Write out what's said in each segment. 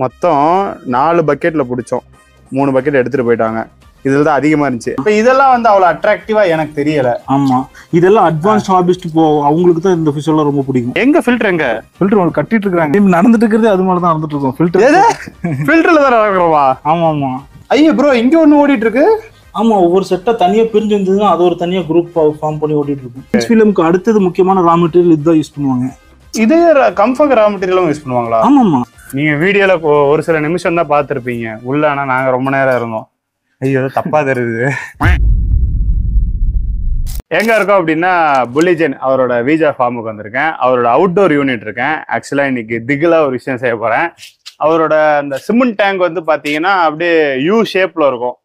மொத்தம் 4 பக்கெட்ல பிடிச்சோம். 3 பக்கெட் எடுத்துட்டு போயிட்டாங்க. இதுல தான் அதிகமா இருந்துச்சு. இப்ப இதெல்லாம் வந்து அவ்வளவு அட்ராக்டிவா எனக்கு தெரியல. ஆமா, இதெல்லாம் அட்வான்ஸ்ட் ஹாபிஸ்ட் அவங்களுக்கு தான் இந்த ஃபிஷ் எல்லாம் ரொம்ப பிடிக்கும். எங்க ஃபில்டர் எங்க? ஃபில்டர் கட்டிட்டு இருக்காங்க. நடந்துட்டு இருக்கிறது அது மாதிரி தான் நடந்துட்டு இருக்கோம். ஃபில்டர்ல தான் நடக்கிறோமா? ஆமா ஆமா. ஐயோ ப்ரோ, இங்க ஒண்ணு ஓடிட்டு இருக்கு. ஆமா, ஒவ்வொரு செட்டா தனியா பிரிஞ்சு இருந்ததுன்னா அது ஒரு தனியா குரூப் ஃபார்ம் பண்ணி ஓடிட்டு இருக்கும். ஃபிலிம்க்கு அடுத்தது முக்கியமான ரா மெட்டீரியல் இதுதான் யூஸ் பண்ணுவாங்க. இதே கம்ஃபர்ட் ரா மெட்டீரியலும் யூஸ் பண்ணுவாங்களா? ஆமா ஆமா. நீங்க வீடியோல ஒரு சில நிமிஷம் தான் பாத்துருப்பீங்க. உள்ள ஆனா நாங்க ரொம்ப நேரம் இருந்தோம். ஐயோ தப்பா தெரியுது. எங்க இருக்கோம் அப்படின்னா புல்லிஜன் அவரோட வீஜா ஃபார்முக்கு வந்திருக்கேன். அவரோட அவுட்டோர் யூனிட் இருக்கேன். ஆக்சுவலா இன்னைக்கு திகிலா ஒரு விஷயம் செய்ய போறேன். அவரோட அந்த சிமெண்ட் டேங்க் வந்து பாத்தீங்கன்னா அப்படியே யூ ஷேப்ல இருக்கும்.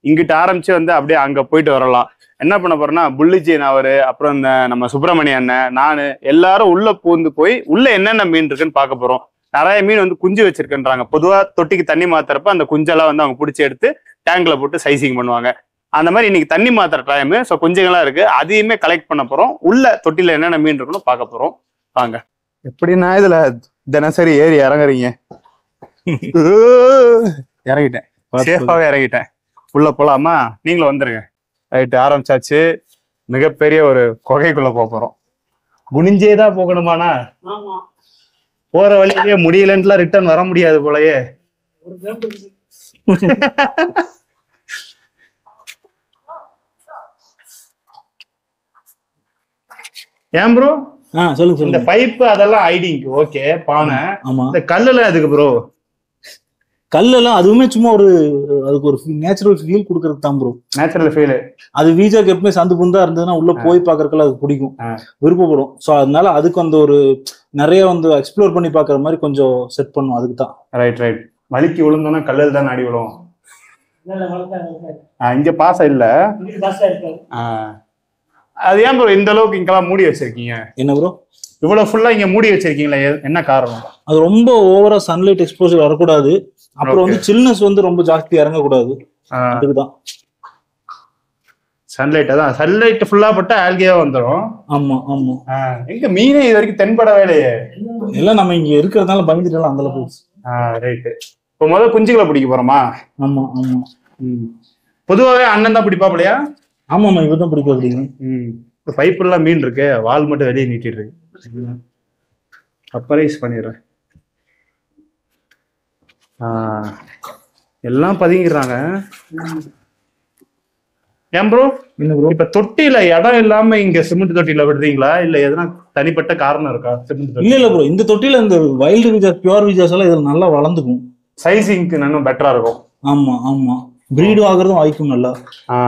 இங்கிட்ட ஆரம்பிச்சு வந்து அப்படியே அங்க போயிட்டு வரலாம். என்ன பண்ண போறேன்னா புல்லிஜன் அவரு, அப்புறம் இந்த நம்ம சுப்பிரமணிய அண்ணன், நானு எல்லாரும் உள்ள பூந்து போய் உள்ள என்னென்ன மீன் இருக்குன்னு பார்க்க போறோம். நிறைய மீன் வந்து குஞ்சு வச்சிருக்குன்றாங்க. பொதுவா தொட்டிக்கு தண்ணி மாத்துறப்ப அந்த குஞ்செல்லாம் வந்து அவங்க பிடிச்சி எடுத்து டேங்க்ல போட்டு சைசிங் பண்ணுவாங்க. அந்த மாதிரி இன்னைக்கு தண்ணி மாத்துற டைம். ஸோ குஞ்சுகள்லாம் இருக்கு, அதையுமே கலெக்ட் பண்ண போறோம். உள்ள தொட்டில என்னென்ன மீன் இருக்குன்னு பார்க்க போறோம். வாங்க. எப்படின்னா இதுல தினசரி ஏறி இறங்குறீங்க? இறங்கிட்டேன், சேஃபாவே இறங்கிட்டேன். உள்ள போலாமா? நீங்களும் வந்துருங்க. ரைட்டு, ஆரம்பிச்சாச்சு. மிகப்பெரிய ஒரு குகைக்குள்ள போறோம். குனிஞ்சேதான் போகணுமானா? போற வழியிலேயே முடியலன்னுலாம் ரிட்டர்ன் வர முடியாது போலயே. ஏன் ப்ரோ? சொல்லுங்க. இந்த பைப்பு அதெல்லாம் ஐடிங் ஓகே, பானை. ஆமா, இந்த கல்லுல எதுக்கு ப்ரோ? கல்லெல்லாம் அதுவுமே சும்மா ஒரு அதுக்கு ஒரு நேச்சுரல் ஃபீல் கொடுக்கறது தான் ப்ரோ. Natural feel. அது வீஜாக்கு எப்பவுமே சந்து புந்தா இருந்ததுன்னா உள்ள போய் பாக்குறதுக்குள்ள அது பிடிக்கும், விருப்பப்படும். ஸோ அதனால அதுக்கு அந்த ஒரு நிறைய வந்து எக்ஸ்ப்ளோர் பண்ணி பாக்குற மாதிரி கொஞ்சம் செட் பண்ணும். அதுக்கு தான். Right right. வலிக்கு விழுந்தோம்னா கல்லில் தான் அடி விழும். இங்க பாசம் இல்ல. அது ஏன் ப்ரோ இந்த அளவுக்கு இங்கெல்லாம் மூடி வச்சிருக்கீங்க? என்ன ப்ரோ இவ்வளவு ஃபுல்லா இங்க மூடி வச்சிருக்கீங்களா? என்ன காரணம்? அது ரொம்ப ஓவரா சன்லைட் எக்ஸ்போசர் வரக்கூடாது. அப்புறம் வந்து சில்னஸ் வந்து ரொம்ப ஜாஸ்தி இறங்கக்கூடாது. அதுக்குதான் சன்லைட். அதான் சன்லைட் ஃபுல்லா பட்டா ஆல்கியா வந்துடும். ஆமா ஆமா. எங்க மீனே இது வரைக்கும் தென்படவே இல்லையே. எல்லாம் நம்ம இங்க இருக்கிறதுனால பயந்துட்டு அந்த அளவுக்கு. ரைட்டு. இப்போ முதல்ல குஞ்சுகளை பிடிக்க போறோமா? ஆமா ஆமா. பொதுவாகவே அண்ணன் தான் பிடிப்பாப்லையா? ஆமா ஆமா, இவதான் பிடிக்க அப்படிங்க. இப்போ பைப் எல்லாம் மீன் இருக்கு, வால் மட்டும் வெளியே நீட்டிட்டு இருக்கு. அப்பரைஸ் பண்ணிடுறேன். எல்லாம் பதுங்கிடுறாங்க. ஏன் ப்ரோ? இப்ப தொட்டில இடம் இல்லாம இங்க சிமெண்ட் தொட்டில விடுறீங்களா, இல்ல எதனா தனிப்பட்ட காரணம் இருக்கா? சிமெண்ட் இல்ல இல்ல ப்ரோ, இந்த தொட்டில இந்த வைல்டு வீஜா, பியூர் வீஜாஸ் எல்லாம் இதுல நல்லா வளர்ந்துக்கும். சைசிங்க்கு இன்னும் பெட்டரா இருக்கும். ஆமா ஆமா. பிரீடு ஆகுறதும் வாய்க்கும் நல்லா.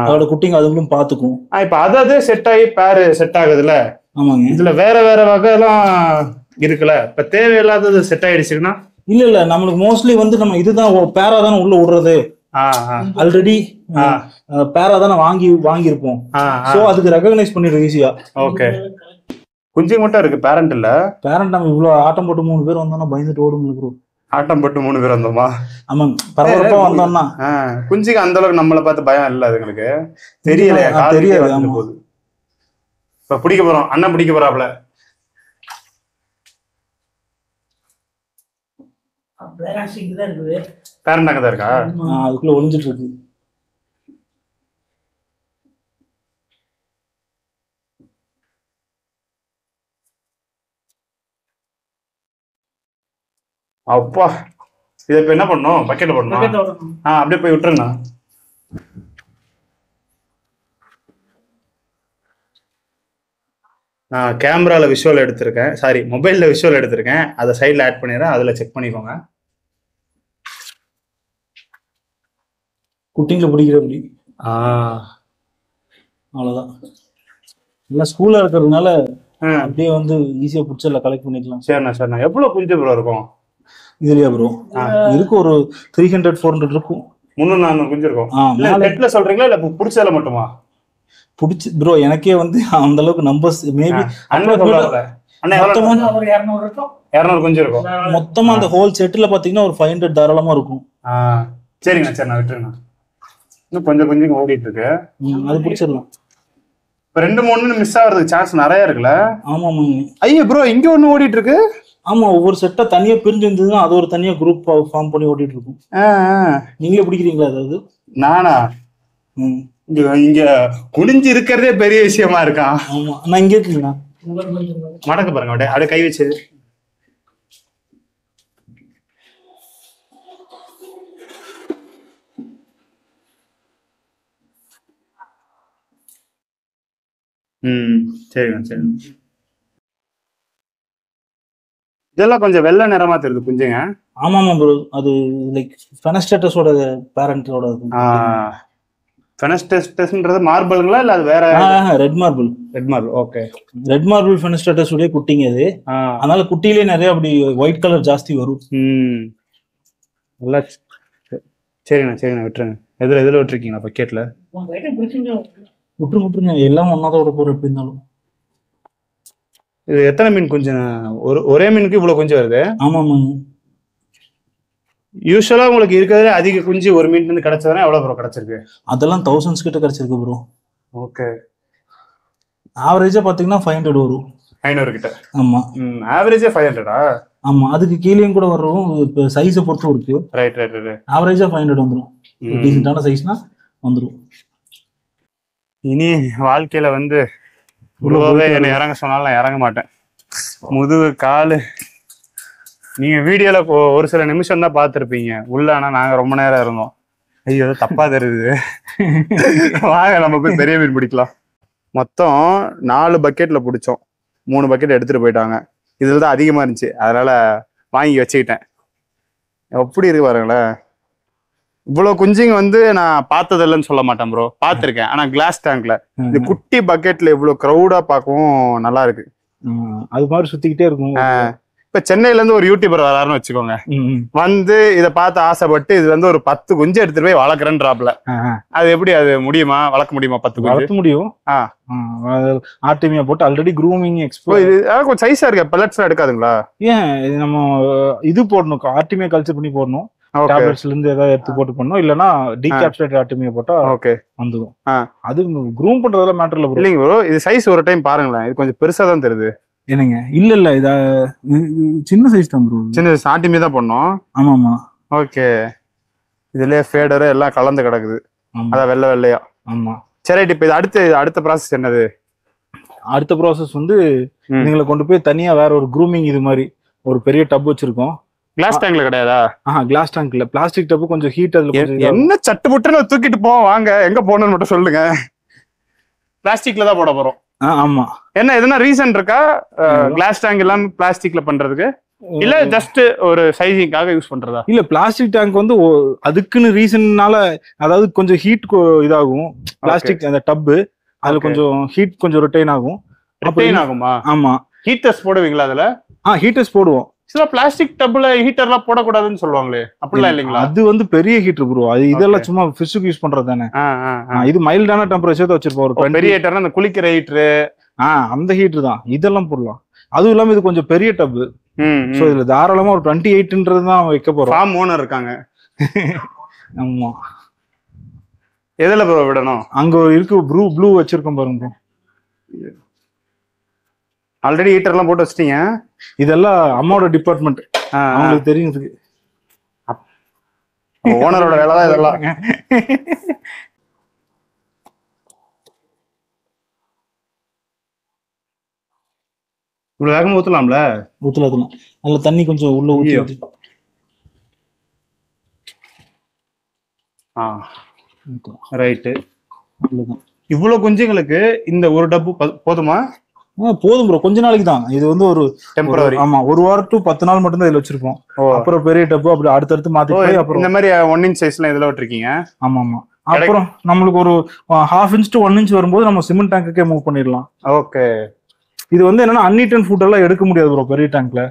அதோட குட்டிங்க அதுவும் பாத்துக்கும். இப்ப அதாவது செட் ஆகி பேரு செட் ஆகுதுல. ஆமாங்க. இதுல வேற வேற வகை எல்லாம் இருக்குல்ல. இப்ப தேவையில்லாதது செட் ஆயிடுச்சுன்னா? இல்ல இல்ல, நம்மளுக்கு மோஸ்ட்லி வந்து நம்ம இதுதான் பேரா தானே உள்ள விடுறது. ஆல்ரெடி பேரா தானே வாங்கியிருப்போம். சோ அதுக்கு ரெகக்னைஸ் பண்ணிடுறோம் ஈஸியா. ஓகே. குஞ்சு மட்டும் இருக்கு, பேரண்ட் இல்ல. பேரண்ட் நம்ம இவ்வளவு ஆட்டம் போட்டு 3 பேர் வந்தோம்னா பயந்துட்டு ஓடும். ஆட்டம் போட்டு 3 பேர் வந்தோமா? ஆமாங்க, பரபரப்பா வந்தோம்னா. குஞ்சுக்கு அந்த அளவுக்கு நம்மளை பார்த்து பயம் இல்ல. அதுங்களுக்கு தெரியலையா? தெரியாது போகுது. இப்ப பிடிக்க போறோம். அண்ணன் பிடிக்க போறாப்ல. பேரண்ட் அங்கதான் இருக்கா? அதுக்குள்ள ஒளிஞ்சிட்டு இருக்கு. அப்பா, இத இப்ப என்ன பண்ணும்? பக்கெட்ல போடணும். அப்படியே போய் விட்டுருண்ணா. நான் கேமரால விஷுவல் எடுத்திருக்கேன், சாரி மொபைல்ல விஷுவல் எடுத்திருக்கேன். அதை சைட்ல ஆட் பண்ணிடுறேன், அதுல செக் பண்ணிக்கோங்க. குட்டிங்களை பிடிக்கிறபடி. அவ்வளவுதான். எல்லாம் ஸ்கூல்ல இருக்கிறதுனால அப்படியே வந்து ஈஸியா பிடிச்சல கலெக்ட் பண்ணிக்கலாம். சரிண்ணா சரிண்ணா. எவ்வளவு குஞ்சு ப்ரோ இருக்கும் இதுலயா ப்ரோ? இருக்கு ஒரு 300-400 இருக்கும். 300-400 குஞ்சு இருக்கும். நெட்ல சொல்றீங்களா இல்ல பிடிச்சதுல மட்டுமா? பிடிச்சி ப்ரோ, எனக்கே வந்து அந்த அளவுக்கு நம்பர்ஸ் மேபி குஞ்சு இருக்கும். மொத்தமா அந்த ஹோல் செட்ல பாத்தீங்கன்னா ஒரு 500 தாராளமா இருக்கும். சரிண்ணா சரிண்ணா, விட்டுருங்க. இன்னும் கொஞ்சம் கொஞ்சம் ஓடிட்டு இருக்கு. அது பிடிச்சிடலாம். இப்ப 2-3 மிஸ் ஆகுறதுக்கு சான்ஸ் நிறைய இருக்குல்ல? ஆமா ஆமாங்க. ஐயோ ப்ரோ, இங்க ஒண்ணு ஓடிட்டு இருக்கு. ஆமா, ஒவ்வொரு செட்டா தனியா பிரிஞ்சு இருந்ததுன்னா அது ஒரு தனியா குரூப் ஃபார்ம் பண்ணி ஓட்டிட்டு இருக்கும். நீங்களே பிடிக்கிறீங்களா அதாவது? நானா இங்க குனிஞ்சு இருக்கிறதே பெரிய விஷயமா இருக்கான். ஆமா, நான் இங்க இருக்கீங்களா மடக்க பாருங்க, அப்படியே கை வச்சு. சரிங்க சரிங்க. இதெல்லாம் கொஞ்சம் வெள்ளை நிறமா தெரியுது குஞ்சுங்க. ஆமாமா ப்ரோ, அது லைக் ஃபெனஸ்டேட்டஸோட பேரண்டோட. ஃபெனஸ்டேட்டஸ்ன்றது மார்பிள்ங்களா இல்ல அது வேற? Red marble. Red marble, okay. Red marble fenestratus உடைய குட்டிங்க அது. அதனால குட்டியிலே நிறைய அப்படி ஒயிட் கலர் ஜாஸ்தி வரும். நல்லா. சரிண்ணா சரிண்ணா, விட்டுருங்க. எதுல விட்டுருக்கீங்களா பக்கெட்ல? விட்டுருங்க, எல்லாம் ஒன்னாதான் விட போறோம் எப்படி இருந்தாலும். இது எத்தனை மீன் குஞ்சு? ஒரே மீனுக்கு இவ்வளவு குஞ்சு வருது? ஆமாமா. யூஸ்வலா உங்களுக்கு இருக்கிறது அதிக குஞ்சு ஒரு மீன் இருந்து கிடைச்சதுன்னா எவ்வளவு ப்ரோ கிடைச்சிருக்கு? அதெல்லாம் 1000s கிட்ட கிடைச்சிருக்கு ப்ரோ. ஓகே. ஆவரேஜா பாத்தீங்கன்னா 500 வரும். 500 கிட்ட? ஆமா. ஆவரேஜா 500-ஆ? ஆமா, அதுக்கு கீழேயும் கூட வரும். இப்போ சைஸை பொறுத்து இருக்கு. Right right right. ஆவரேஜா 500 வந்துடும். டீசென்டான சைஸ்னா வந்துடும். இனி வாழ்க்கையில வந்து உருவாவே என்னை இறங்க சொன்னாலும் நான் இறங்க மாட்டேன். முதுகு காலு நீங்க வீடியோல ஒரு சில நிமிஷம் தான் பார்த்துருப்பீங்க உள்ள. ஆனா நாங்க ரொம்ப நேரம் இருந்தோம். ஐயோ தப்பா தெரியுது. வாங்க நம்ம போய் பெரிய மீன் பிடிக்கலாம். மொத்தம் 4 பக்கெட்ல பிடிச்சோம். 3 பக்கெட் எடுத்துட்டு போயிட்டாங்க. இதுல தான் அதிகமா இருந்துச்சு, அதனால வாங்கி வச்சுக்கிட்டேன். எப்படி இருக்கு பாருங்களேன். இவ்வளவு குஞ்சுங்க வந்து நான் பார்த்தது இல்லைன்னு சொல்ல மாட்டேன் ப்ரோ, பார்த்துருக்கேன். ஆனா கிளாஸ் டேங்க்ல இந்த குட்டி பக்கெட்ல இவ்வளவு க்ரௌடா பார்க்கவும் நல்லா இருக்கு. அது மாதிரி சுத்திக்கிட்டே இருக்கும். இப்ப சென்னையில இருந்து ஒரு யூடியூபர் வராருன்னு வச்சுக்கோங்க, வந்து இதை பார்த்து ஆசைப்பட்டு இது வந்து ஒரு 10 குஞ்சு எடுத்துட்டு போய் வளர்க்குறேன்றாப்ல. அது எப்படி அது முடியுமா? வளர்க்க முடியுமா? 10 குஞ்சு வளர்க்க முடியும். ஆர்டிமியா போட்டு ஆல்ரெடி க்ரூமிங் எக்ஸ்போர்ட். இது கொஞ்சம் சைஸா இருக்கு. பெல்லட்ஸ் எடுக்காதுங்களா? ஏன் நம்ம இது போடணும், ஆர்டிமியா கல்ச்சர் பண்ணி போடணும். டேப்லெட்ஸ்ல இருந்து ஏதாவது எடுத்து போட்டு பண்ணணும், இல்லனா டீகேப்சுலேட்டட் ஆர்டிமியா போட்டா ஓகே வந்துடும். அது க்ரூம் பண்றதுல மேட்டர் இல்ல ப்ரோ. இல்லைங்க ப்ரோ, இது சைஸ் ஒரு டைம் பாருங்களேன். இது கொஞ்சம் பெருசா தான் தெரியுது. என்னங்க? இல்ல இத சின்ன சைஸ் தான் ப்ரோ. சின்ன சைஸ் ஆர்டிமியா தான் பண்ணோம். ஆமாமா. ஓகே. இதுலயே ஃபேடர் எல்லாம் கலந்து கிடக்குது. அதான் வெள்ளை வெள்ளையா. ஆமா. சரி, இப்ப இது அடுத்த ப்ராசஸ் என்னது? அடுத்த ப்ராசஸ் வந்து நீங்களை கொண்டு போய் தனியா வேற ஒரு க்ரூமிங் இது மாதிரி ஒரு பெரிய டப் வச்சிருக்கோம். கிளாஸ் டேங்க்ல கிடையாதா? கிளாஸ் டேங்க் இல்ல, பிளாஸ்டிக் டப். கொஞ்சம் ஹீட். அதுல என்ன சட்டு புட்டுன்னு தூக்கிட்டு போவோம். வாங்க எங்க போகணும்னு மட்டும் சொல்லுங்க. பிளாஸ்டிக்ல தான் போட போறோம். ஆமா. என்ன எதனா ரீசன் இருக்கா கிளாஸ் டேங்க் இல்லாம பிளாஸ்டிக்ல பண்றதுக்கு? இல்ல ஜஸ்ட் ஒரு சைசிங்காக யூஸ் பண்றதா? இல்ல, பிளாஸ்டிக் டேங்க் வந்து அதுக்குன்னு ரீசன்னால, அதாவது கொஞ்சம் ஹீட் இதாகும். பிளாஸ்டிக் அந்த டப்பு அதுல கொஞ்சம் ஹீட் கொஞ்சம் ரிட்டைன் ஆகும். ரிட்டைன் ஆகுமா? ஆமா. ஹீட்டர்ஸ் போடுவீங்களா அதுல? ஹீட்டர்ஸ் போடுவோம். சில பிளாஸ்டிக் டப்ல ஹீட்டர்லாம் போடக்கூடாதுன்னு சொல்லுவாங்களே, அப்படிலாம் இல்லைங்களா? அது வந்து பெரிய ஹீட்டர் ப்ரோ. அது இதெல்லாம் சும்மா ஃபிஷ்ஷுக்கு யூஸ் பண்றது தானே. இது மைல்டான டெம்பரேச்சர் தான் வச்சிருப்போம். ஒரு பெரிய ஹீட்டர்னா அந்த குளிக்கிற ஹீட்டர், அந்த ஹீட்டர் தான். இதெல்லாம் போடலாம். அதுவும் இல்லாம இது கொஞ்சம் பெரிய டப். சோ இதுல தாராளமா ஒரு 28ன்றது தான் வைக்க போறோம். ஃபார்ம் ஓனர் இருக்காங்க. ஆமா. எதுல ப்ரோ விடணும்? அங்க இருக்கு ப்ளூ வச்சிருக்கோம் பாருங்க ப்ரோ. ஆல்ரெடி ஹீட்டர் எல்லாம் போட்டு வச்சிட்டீங்க. இதெல்லாம் அம்மாவோட டிபார்ட்மெண்ட், அவங்களுக்கு தெரியுது. ஓனரோட வேலை தான் இதெல்லாம். இவ்வளவு வேகமா ஊத்தலாம்ல? ஊத்தலாம். அதுல தண்ணி கொஞ்சம் உள்ள ஊத்தி. ரைட்டு. இவ்வளவு குஞ்சுங்களுக்கு இந்த ஒரு டப்பு போதுமா? போதும் ப்ரோ, கொஞ்ச நாளைக்கு தான். இது வந்து ஒரு டெம்பரரி. ஆமா, 1 வாரம் to 10 நாள் மட்டும் தான் இதுல வச்சிருப்போம். அப்புறம் பெரிய டப்பு அப்படி அடுத்தடுத்து மாத்தி போய் அப்புறம் இந்த மாதிரி 1 inch சைஸ்ல இதுல விட்டுருக்கீங்க. ஆமா. அப்புறம் நம்மளுக்கு ஒரு 1/2 inch to 1 inch வரும்போது நம்ம சிமெண்ட் டேங்குக்கே மூவ் பண்ணிடலாம். ஓகே. இது வந்து என்னன்னா அன்இட்டன் ஃபுட் எல்லாம் எடுக்க முடியாது ப்ரோ பெரிய டேங்க்ல.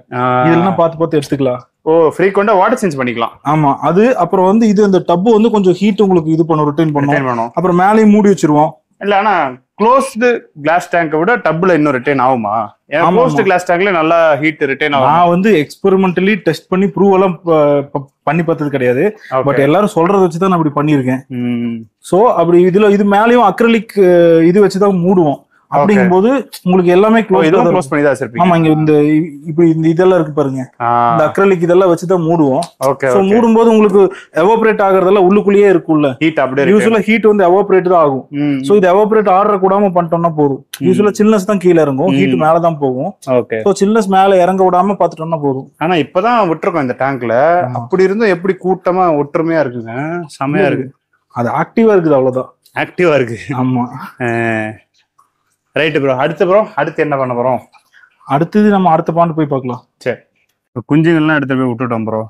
இதெல்லாம் பார்த்து எடுத்துக்கலாம். ஃப்ரீக்வெண்டா வாட்டர் சேஞ்ச் பண்ணிக்கலாம். ஆமா. அது அப்புறம் வந்து இது இந்த டப்பு வந்து கொஞ்சம் ஹீட் உங்களுக்கு இது பண்ணும், ரிட்டைன் பண்ணும். அப்புறம் மேலேயும் மூடி வச்சிருவோம். இல்ல, ஆனா க்ளோஸ்டு கிளாஸ் டேங்கை விட டப்ல இன்னும் ரிட்டைன் ஆகுமா? ஏன்னா க்ளோஸ்டு கிளாஸ் டேங்க்ல நல்லா ஹீட் ரிட்டைன் ஆகும். நான் வந்து எக்ஸ்பெரிமெண்டலி டெஸ்ட் பண்ணி ப்ரூவ் எல்லாம் பண்ணி பார்த்தது கிடையாது. பட் எல்லாரும் சொல்றத வச்சு தான் நான் அப்படி பண்ணியிருக்கேன். சோ அப்படி இது மேலேயும் அக்ரிலிக் இது வச்சுதான் மூடுவோம். அப்படிங்கும்போது உங்களுக்கு எல்லாமே க்ளோஸ் பண்ணி தான் வச்சிருப்பீங்க. ஆமா, இங்க இந்த இப்ப இந்த இதெல்லாம் இருக்கு பாருங்க, இந்த அக்ரலிக் இதெல்லாம் வச்சுதான் மூடுவோம். சோ மூடும்போது உங்களுக்கு எவாபரேட் ஆகுறதெல்லாம் உள்ளுக்குள்ளேயே இருக்கும்ல, ஹீட் அப்படியே யூசுவலா ஹீட் வந்து எவாபரேட் தான் ஆகும். சோ இது எவாபரேட் ஆர்டர் கூடாம பண்ணிட்டோம்னா போதும். யூசுவலா சில்னஸ் தான் கீழே இறங்கும், ஹீட் மேலதான் போகும். சோ சில்னஸ் மேல இறங்க விடாம பாத்துட்டோம்னா போதும். ஆனா இப்பதான் விட்டுருக்கோம் இந்த டேங்க்ல, அப்படி இருந்தும் எப்படி கூட்டமா ஒற்றுமையா இருக்குங்க, செமையா இருக்கு. அது ஆக்டிவா இருக்குது, அவ்வளவுதான் ஆக்டிவா இருக்கு. ஆமா ரைட் ப்ரோ. அடுத்து என்ன பண்ண போறோம்? அடுத்தது நம்ம அடுத்த பாயிண்ட் போய் பார்க்கலாம். சரி, குஞ்சுகள்லாம் எடுத்து போய் விட்டுட்டோம் ப்ரோ.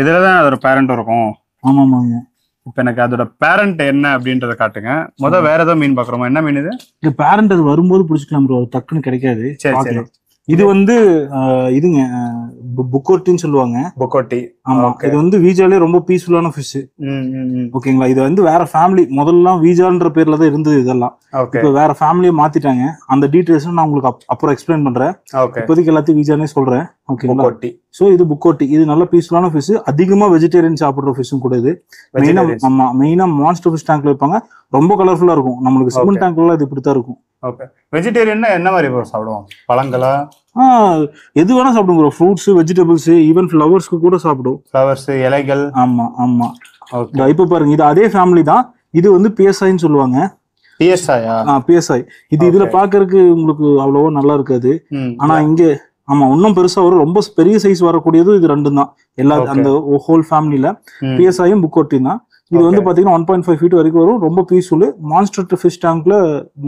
இதுலதான் அதோட பேரண்ட் இருக்கும். ஆமா ஆமாங்க. இப்ப எனக்கு அதோட பேரண்ட் என்ன அப்படின்றத காட்டுங்க. வேற ஏதோ மீன் பாக்குறோமா? என்ன மீன் இது? பேரண்ட் அது வரும்போது பிடிச்சிக்கலாம் ப்ரோ, டக்குன்னு கிடைக்காது. சரி, இது வந்து இதுங்க புக்கோட்டின்னு சொல்லுவாங்க. புக்கோட்டி. ஆமா, இது வந்து வீஜாலே ரொம்ப பீஸ்ஃபுல்லான ஃபிஷ். ஓகேங்களா, இது வந்து வேற ஃபேமிலி. முதல்ல வீஜான்ற பேர்ல தான் இருந்தது இதெல்லாம். இப்ப வேற ஃபேமிலியை மாத்திட்டாங்க. அந்த டீடைல்ஸ் நான் உங்களுக்கு அப்புறம் எக்ஸ்பிளைன் பண்றேன். இப்போதைக்கு எல்லாத்தையும் வீஜானே சொல்றேன். ஓகேங்களா, சோ இது புக்கோட்டி. இது நல்ல பீஸ்ஃபுல்லான ஃபிஷ். அதிகமா வெஜிடேரியன் சாப்பிடுற ஃபிஷ்ஷும் கூட இது. மெயினா மான்ஸ்டர் ஃபிஷ் டேங்க்ல வைப்பாங்க. ரொம்ப கலர்ஃபுல்லா இருக்கும். நம்மளுக்கு சிமெண்ட் டேங்க்ல இது இப்படித்தான் இருக்கும். வெஜிடேரியன்னா என்ன மாதிரி சாப்பிடுவோம்? பழங்களா? எது வேணா சாப்பிடுவோம் ப்ரோ. ஃப்ரூட்ஸ், வெஜிடபிள்ஸ், ஈவன் ஃப்ளவர்ஸ்க்கு கூட சாப்பிடுவோம். ஃப்ளவர்ஸ், இலைகள். ஆமா ஆமா. இப்ப பாருங்க, இது அதே ஃபேமிலி தான். இது வந்து பிஎஸ்ஐன்னு சொல்லுவாங்க. பிஎஸ்ஐ. இதுல பாக்குறதுக்கு உங்களுக்கு அவ்வளவோ நல்லா இருக்காது. ஆனா இங்க ஆமா இன்னும் பெருசா வரும். ரொம்ப பெரிய சைஸ் வரக்கூடியது இது ரெண்டும் தான். எல்லா அந்த ஹோல் ஃபேமிலில பிஎஸ்ஐயும் புக்கோட்டியும் தான். இது வந்து பாத்தீங்கன்னா 1.5 feet வரைக்கும் வரும். ரொம்ப பீஸ்ஃபுல். மான்ஸ்டர் ஃபிஷ் டேங்க்ல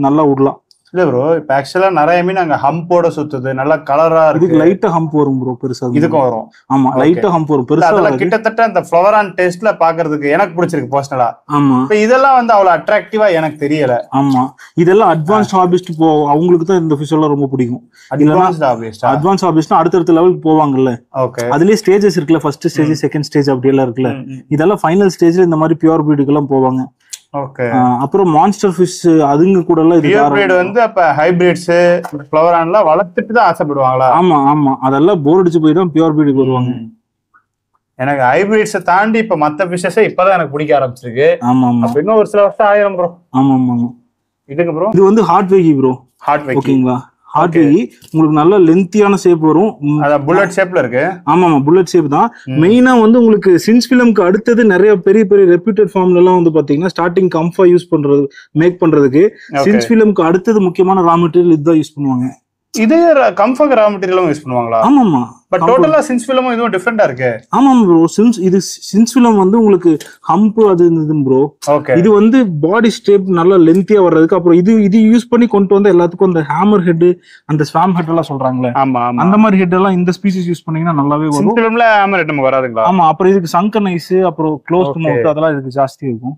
நல்லா விடலாம். இல்ல ப்ரோ, இப்ப ஆக்சுவலா நிறைய மீன் அங்க ஹம்போட சுத்துது, நல்லா கலரா இருக்கு. இதுக்கு லைட்டா ஹம்ப் வரும் ப்ரோ, பெருசா. இதுக்கும் வரும். ஆமா, லைட்டா ஹம்ப் வரும், பெருசா. அதெல்லாம் கிட்டத்தட்ட அந்த ஃப்ளவர் ஆன் டேஸ்ட்ல பாக்குறதுக்கு எனக்கு பிடிச்சிருக்கு பர்சனலா. ஆமா, இப்ப இதெல்லாம் வந்து அவ்வளவு அட்ராக்டிவா எனக்கு தெரியல. ஆமா, இதெல்லாம் அட்வான்ஸ்ட் ஹாபிஸ்ட் அவங்களுக்கு தான் இந்த ஃபிஷ் எல்லாம் ரொம்ப பிடிக்கும். அட்வான்ஸ் ஹாபிஸ்ட்னா அடுத்த லெவலுக்கு போவாங்கல்ல. அதுலயே ஸ்டேஜஸ் இருக்குல்ல, ஃபர்ஸ்ட் ஸ்டேஜ், செகண்ட் ஸ்டேஜ் அப்படி எல்லாம் இருக்குல்ல. இதெல்லாம் ஃபைனல் ஸ்டேஜ்ல இந்த மாதிரி பியூர் பிரீடுக்கு எல்லாம் போவாங்க. அப்புறம் மான்ஸ்டர் ஃபிஷ் அதுங்க கூட எல்லாம் இது பியூர் வந்து அப்ப ஹைபிரிட்ஸ் ஃப்ளவர் ஆன்ல வளர்த்துட்டு தான் ஆசைப்படுவாங்களா? ஆமா ஆமா, அதெல்லாம் போர் அடிச்சு போய் தான் பியூர் பிரீடுக்கு வருவாங்க. எனக்கு ஹைபிரிட்ஸை தாண்டி இப்ப மத்த ஃபிஷஸே இப்பதான் எனக்கு பிடிக்க ஆரம்பிச்சிருக்கு. ஆமா ஆமா, அப்ப இன்னும் ஒரு சில வருஷம் ஆயிரம் ப்ரோ. ஆமா ஆமா. இதுக்கு ப்ரோ, இது வந்து ஹார்ட் வேகி ப்ரோ. ஹார்ட் வேகி, ஓகேங்களா. ஹார்ட் வேகி உங்களுக்கு நல்ல லென்த்தியான ஷேப் வரும். புல்லட் ஷேப்ல இருக்கு. ஆமா ஆமா, புல்லட் ஷேப் தான். மெயினா வந்து உங்களுக்கு சின்ஸ் ஃபிலிம்க்கு அடுத்தது நிறைய பெரிய பெரிய ரெப்யூட்டட் ஃபார்ம்ல எல்லாம் வந்து பாத்தீங்கன்னா ஸ்டார்டிங் கம்ஃபா யூஸ் பண்றது, மேக் பண்றதுக்கு சின்ஸ் ஃபிலிம்க்கு அடுத்தது முக்கியமான ரா மெட்டீரியல் இதுதான் யூஸ் பண்ணுவாங்க. இதே கம்ஃபர்ட் ரா மெட்டீரியலும் யூஸ் பண்ணுவாங்களா? ஆமா ஆமா, பட் டோட்டலா சின்ஸ் ஃபிலிமும் இதுவும் டிஃபரெண்டா இருக்கு. ஆமா ப்ரோ, சின்ஸ் ஃபிலிம் வந்து உங்களுக்கு ஹம்ப் அது இருந்தது ப்ரோ. இது வந்து பாடி ஸ்டேப் நல்லா லென்த்தியா வர்றதுக்கு. அப்புறம் இது யூஸ் பண்ணி கொண்டு வந்து எல்லாத்துக்கும் அந்த ஹேமர் ஹெட், அந்த ஸ்வாம் ஹெட் எல்லாம் சொல்றாங்களே, அந்த மாதிரி ஹெட் எல்லாம் இந்த ஸ்பீசிஸ் யூஸ் பண்ணீங்கன்னா நல்லாவே வரும். ஃபிலிம்ல ஹேமர் ஹெட் நமக்கு வராதுங்களா? ஆமா, அப்புறம் இதுக்கு சங்கன் ஐஸ், அப்புறம் க்ளோஸ்ட் மவுத் அதெல்லாம் இதுக்கு ஜாஸ்தி இருக்கும்.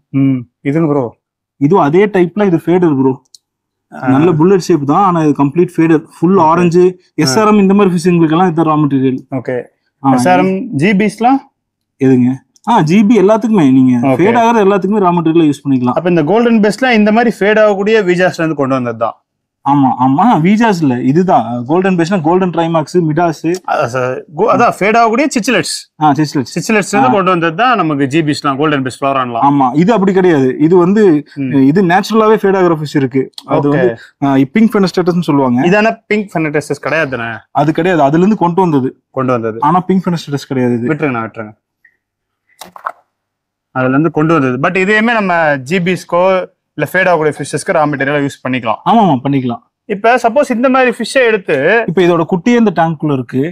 இதுங்க ப்ரோ, இதுவும் அதே டைப்ல இது ஃபேடர் ப்ரோ. நல்ல புல்லட் ஷேப் தான், ஆனா இது கம்ப்ளீட் ஃபேடர், ஃபுல் ஆரஞ்சு. எஸ்ஆர்எம் இந்த மாதிரி ஃபிஷிங்களுக்கு எல்லாம் இது ரா மெட்டீரியல். ஓகே, எஸ்ஆர்எம் ஜிபிஸ்லாம் எதுங்க? ஜிபி எல்லாத்துக்குமே நீங்க ஃபேட் ஆகிற எல்லாத்துக்குமே ரா மெட்டீரியல் யூஸ் பண்ணிக்கலாம். அப்ப இந்த கோல்டன் பெஸ்ட்ல இந்த மாதிரி ஃபேட் ஆகக்கூடிய வீஜாஸ்ல இருந்து கொண்டு வந்தது தான். ஆமா ஆமா, வீஜாஸ் இல்ல, இதுதான் கோல்டன் பெஸ்ட்னா கோல்டன் ட்ரைமாக்ஸ், மிடாஸ், அதான் ஃபேட் ஆகக்கூடிய சிச்சிலெட்ஸ். சிச்சிலெட்ஸ் இருந்து கொண்டு வந்தது தான் நமக்கு ஜிபிஸ்லாம், கோல்டன் பெஸ்ட் ஃப்ளவர் ஆன்லாம். ஆமா, இது அப்படி கிடையாது. இது வந்து இது நேச்சுரலாவே ஃபேட் ஆகிற ஃபிஷ் இருக்கு. அது வந்து பிங்க் ஃபெனஸ்டேட்டஸ்னு சொல்லுவாங்க. இதான பிங்க் ஃபெனஸ்டேட்டஸ் கிடையாதுனே? அது கிடையாது, அதுல இருந்து கொண்டு வந்தது. ஆனா பிங்க் ஃபெனஸ்டேட்டஸ் கிடையாது. இது விட்டுருங்க. அதுல இருந்து கொண்டு வந்தது. பட் இதையுமே நம்ம ஜிபிஸ்கோ இல்ல ஃபேட் ஆகக்கூடிய ஃபிஷஸ்க்கு ரா மெட்டீரியலா யூஸ் பண்ணிக்கலாம். ஆமா பண்ணிக்கலாம். இப்ப சப்போஸ் இந்த மாதிரி ஃபிஷ்ஷை எடுத்து இப்ப இதோட குட்டியே இந்த டேங்க்குள்ள இருக்கு.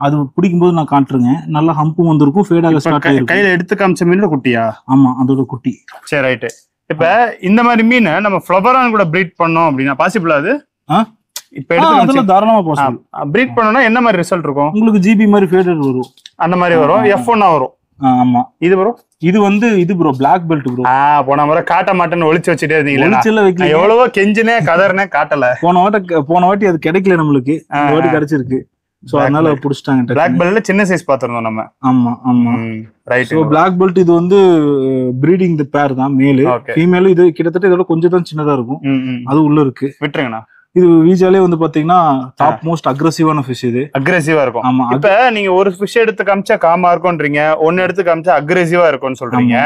அது பிடிக்கும் போது நான் காட்டுறேங்க. நல்லா ஹம்பும் வந்திருக்கும், ஃபேட் ஆக ஸ்டார்ட் ஆயிருக்கு. கையில எடுத்து காமிச்ச மீனோட குட்டியா? ஆமா, அதோட குட்டி. சரி, ரைட். இப்ப இந்த மாதிரி மீனை நம்ம ஃப்ளவர் ஆன் கூட பிரீட் பண்ணோம் அப்படின்னா பாசிபிளா? அது இப்ப எடுத்து தாராளமா பாசிபிள். பிரீட் பண்ணோம்னா என்ன மாதிரி ரிசல்ட் இருக்கும்? உங்களுக்கு ஜிபி மாதிரி ஃபேடட் வரும், அந்த மாதிரி வரும். F1 வரும். ஆமா, இது ப்ரோ, இது வந்து இது ப்ரோ பிளாக் பெல்ட் ப்ரோ. போன முறை காட்ட மாட்டேன்னு ஒளிச்சு வச்சுட்டே இருந்தீங்க. எவ்வளவோ கெஞ்சினே கதர்னே காட்டல. போன வாட்டி அது கிடைக்கல நம்மளுக்கு, இந்த வாட்டி கிடைச்சிருக்கு. சோ அதனால புடிச்சிட்டாங்க. பிளாக் பெல்ட்ல சின்ன சைஸ் பாத்துறோம் நம்ம. ஆமா ரைட். சோ பிளாக் பெல்ட் இது வந்து பிரீடிங் தி பேர் தான், மேல் ஃபீமேல். இது கிட்டத்தட்ட இதோட கொஞ்சம் தான் சின்னதா இருக்கும். அது உள்ள இருக்கு. விட்டுருங்கண்ணா. இது வீஜாலே வந்து பாத்தீங்கன்னா டாப் மோஸ்ட் அக்ரெசிவான ஃபிஷ். இது அக்ரெசிவா இருக்கும். ஆமா. இப்ப நீங்க ஒரு ஃபிஷ் எடுத்து காமிச்சா காமா இருக்கும்ன்றீங்க, ஒன்னு எடுத்து காமிச்சா அக்ரெசிவா இருக்கும்னு சொல்றீங்க.